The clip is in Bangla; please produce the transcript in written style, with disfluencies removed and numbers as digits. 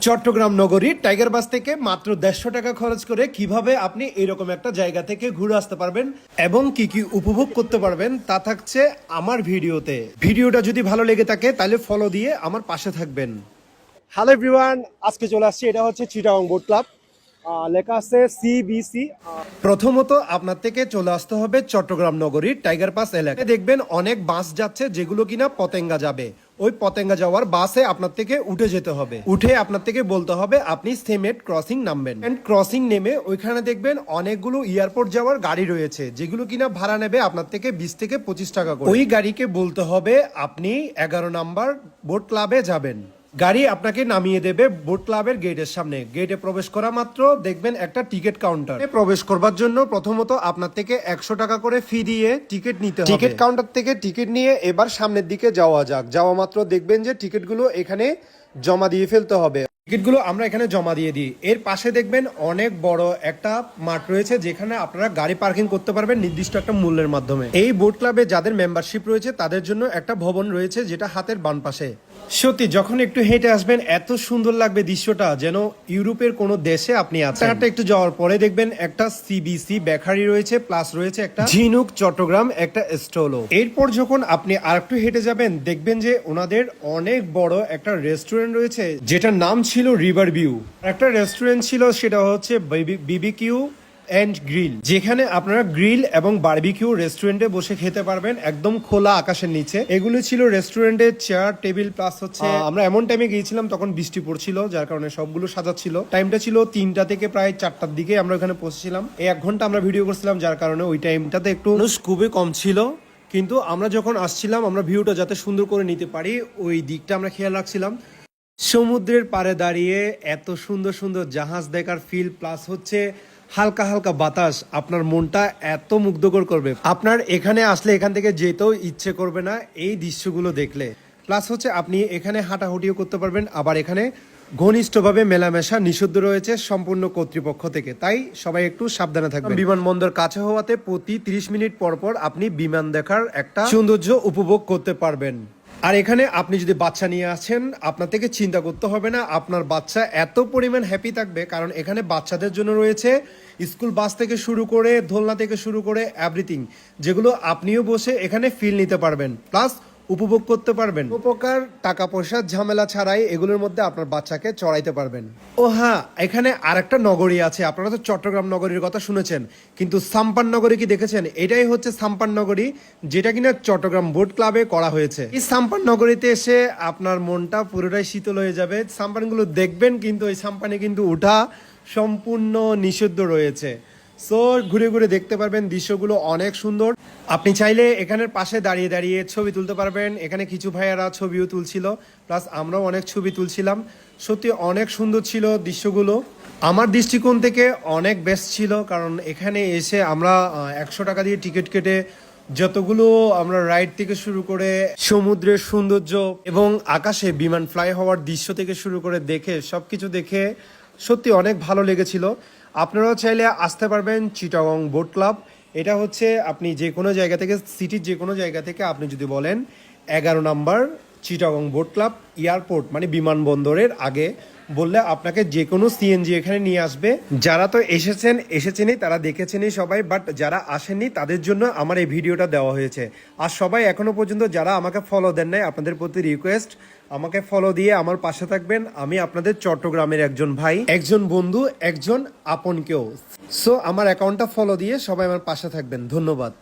চট্টগ্রাম নগরীর টাইগার বাস থেকে মাত্র 150 টাকা খরচ করে কিভাবে আপনি এরকম একটা জায়গা থেকে ঘুরে আসতে পারবেন এবং কি কি উপভোগ করতে পারবেন তা থাকছে আমার ভিডিওতে। ভিডিওটা যদি ভালো লেগে থাকে তাহলে ফলো দিয়ে আমার পাশে থাকবেন। হ্যালো এভরিওয়ান, আজকে চলে আসছি, এটা হচ্ছে চিটাগং বোট ক্লাব, লেখা আছে সিবিসি। প্রথমত আপনার থেকে চলে আসতে হবে চট্টগ্রাম নগরীর টাইগার পাস এলাকায়। দেখবেন অনেক বাস যাচ্ছে যেগুলো কিনা পতেঙ্গা যাবে। ওই পতেঙ্গা যাওয়ার বাসে আপনার থেকে উঠে যেতে হবে। উঠে আপনার থেকে বলতে হবে আপনি সেমেট ক্রসিং নামবেন। ক্রসিং নেমে ওইখানে দেখবেন অনেকগুলো এয়ারপোর্ট যাওয়ার গাড়ি রয়েছে যেগুলো কিনা ভাড়া নেবে আপনার থেকে 20 থেকে 25 টাকা করে। ওই গাড়িকে বলতে হবে আপনি 11 নাম্বার বোট ক্লাবে যাবেন। গাড়ি আপনাকে নামিয়ে দেবে বোট ক্লাবের গেটের সামনে। গেটে প্রবেশ করা মাত্র দেখবেন একটা টিকিট কাউন্টার। প্রবেশ করবার জন্য প্রথমত আপনার থেকে 100 টাকা করে ফি দিয়ে টিকিট নিতে হবে। টিকিট কাউন্টার থেকে টিকিট নিয়ে এবার সামনের দিকে যাওয়া যাক। যাওয়া মাত্র দেখবেন যে টিকিটগুলো এখানে জমা দিয়ে ফেলতে হবে। টিকিটগুলো আমরা এখানে জমা দিয়ে দিই। এর পাশে দেখবেন অনেক বড় একটা মাঠ রয়েছে যেখানে আপনারা গাড়ি পার্কিং করতে পারবেন নির্দিষ্ট একটা মূল্যের মাধ্যমে। এই বোট ক্লাবে যাদের মেম্বারশিপ রয়েছে তাদের জন্য একটা ভবন রয়েছে যেটা হাতের বাম পাশে। সত্যি যখন একটু হেঁটে আসবেন এত সুন্দর লাগবে দৃশ্যটা, যেন ইউরোপের কোনো দেশে আপনি আছেন। একটু যাওয়ার পরে দেখবেন একটা সিবিসি বেকারি রয়েছে, প্লাস রয়েছে একটা ঝিনুক চট্টগ্রাম একটা স্টলও। এরপর যখন আপনি আরেকটু হেঁটে যাবেন দেখবেন যে ওনাদের অনেক বড় একটা রেস্টুরেন্ট রয়েছে যেটার নাম ছিল রিভার ভিউ। একটা রেস্টুরেন্ট ছিল সেটা হচ্ছে বিবিকিউ এন্ড গ্রিল, যেখানে আপনারা গ্রিল এবং বারবিকিউ রেস্টুরেন্টে বসে খেতে পারবেন একদম খোলা আকাশের নিচে। এগুলো ছিল রেস্টুরেন্টের চেয়ার টেবিল, প্লাস হচ্ছে আমরা এমন টাইমে গিয়েছিলাম তখন বৃষ্টি পড়ছিল যার কারণে সবগুলো সাজাচ্ছিল। টাইমটা ছিল 3টা থেকে প্রায় 4টার দিকে আমরা ওখানে পৌঁছেছিলাম। এই 1 ঘন্টা আমরা ভিডিও করছিলাম যার কারণে ওই টাইমটাতে একটু খুবই কম ছিল। কিন্তু আমরা যখন আসছিলাম আমরা ভিউটা যাতে সুন্দর করে নিতে পারি ওই দিকটা আমরা খেয়াল রাখছিলাম। সমুদ্রের পাড়ে দাঁড়িয়ে এত সুন্দর সুন্দর জাহাজ দেখার ফিল, প্লাস হচ্ছে হালকা হালকা বাতাস আপনার মনটা এত মুগ্ধকর করবে। আপনার এখানে আসলে এখান থেকে যেতেও ইচ্ছে করবে না এই দৃশ্যগুলো দেখলে। প্লাস হচ্ছে আপনি এখানে হাঁটাহুটিও করতে পারবেন। আবার এখানে ঘনিষ্ঠভাবে মেলামেশা নিষিদ্ধ রয়েছে সম্পূর্ণ কর্তৃপক্ষ থেকে, তাই সবাই একটু সাবধানে থাকবেন। বিমানবন্দর কাছে হওয়াতে প্রতি 30 মিনিট পর পর আপনি বিমান দেখার একটা সৌন্দর্য উপভোগ করতে পারবেন। আর এখানে আপনি যদি বাচ্চা নিয়ে আসেন আপনার থেকে চিন্তা করতে হবে না, আপনার বাচ্চা এত পরিমাণ হ্যাপি থাকবে। কারণ এখানে বাচ্চাদের জন্য রয়েছে স্কুল বাস থেকে শুরু করে দোলনা থেকে শুরু করে এভরিথিং, যেগুলো আপনিও বসে এখানে ফিল নিতে পারবেন প্লাস উপভোগ করতে পারবেন। উপকার টাকা পয়সার ঝামেলা ছাড়াই এগুলোর মধ্যে আপনার বাচ্চাকে চড়াইতে পারবেন। ও হ্যাঁ, এখানে আরেকটা নগরী আছে। আপনারা তো চট্টগ্রাম নগরীর কথা শুনেছেন, কিন্তু সাম্পান নগরী কি দেখেছেন? এটাই হচ্ছে সাম্পান নগরী, যেটা কিনা চট্টগ্রাম বোট ক্লাবে করা হয়েছে। এই সাম্পান নগরীতে এসে আপনার মনটা পুরোটাই শীতল হয়ে যাবে। সাম্পানগুলো দেখবেন, কিন্তু ওই সাম্পানে কিন্তু ওঠা সম্পূর্ণ নিষিদ্ধ রয়েছে। সো ঘুরে ঘুরে দেখতে পারবেন, দৃশ্যগুলো অনেক সুন্দর। আপনি চাইলে এখানের পাশে দাঁড়িয়ে দাঁড়িয়ে ছবি তুলতে পারবেন। এখানে কিছু ভাইয়ারা ছবিও তুলছিল, প্লাস আমরাও অনেক ছবি তুলছিলাম। সত্যি অনেক সুন্দর ছিল দৃশ্যগুলো। আমার দৃষ্টিকোণ থেকে অনেক বেস্ট ছিল, কারণ এখানে এসে আমরা 100 টাকা দিয়ে টিকিট কেটে যতগুলো আমরা রাইড থেকে শুরু করে সমুদ্রের সৌন্দর্য এবং আকাশে বিমান ফ্লাই হওয়ার দৃশ্য থেকে শুরু করে দেখে সবকিছু দেখে সত্যি অনেক ভালো লেগেছিল। আপনারাও চাইলে আসতে পারবেন চিটাগং বোট ক্লাব। এটা হচ্ছে আপনি যে কোনো জায়গা থেকে, সিটির যে কোনো জায়গা থেকে আপনি যদি বলেন 11 number Chittagong boat club airport মানে বিমানবন্দরের আগে বললে আপনাকে যে কোনো সিএনজি এখানে নিয়ে আসবে। যারা তো এসেছেনই তারা দেখেছেনই সবাই, বাট যারা আসেননি তাদের জন্য আমার এই ভিডিওটা দেওয়া হয়েছে। আর সবাই এখনো পর্যন্ত যারা আমাকে ফলো দেন নাই, আপনাদের প্রতি রিকোয়েস্ট আমাকে ফলো দিয়ে আমার পাশে থাকবেন। আমি আপনাদের চট্টগ্রামের একজন ভাই, একজন বন্ধু, একজন আপন কেউ। সো আমার অ্যাকাউন্টটা ফলো দিয়ে সবাই আমার পাশে থাকবেন। ধন্যবাদ।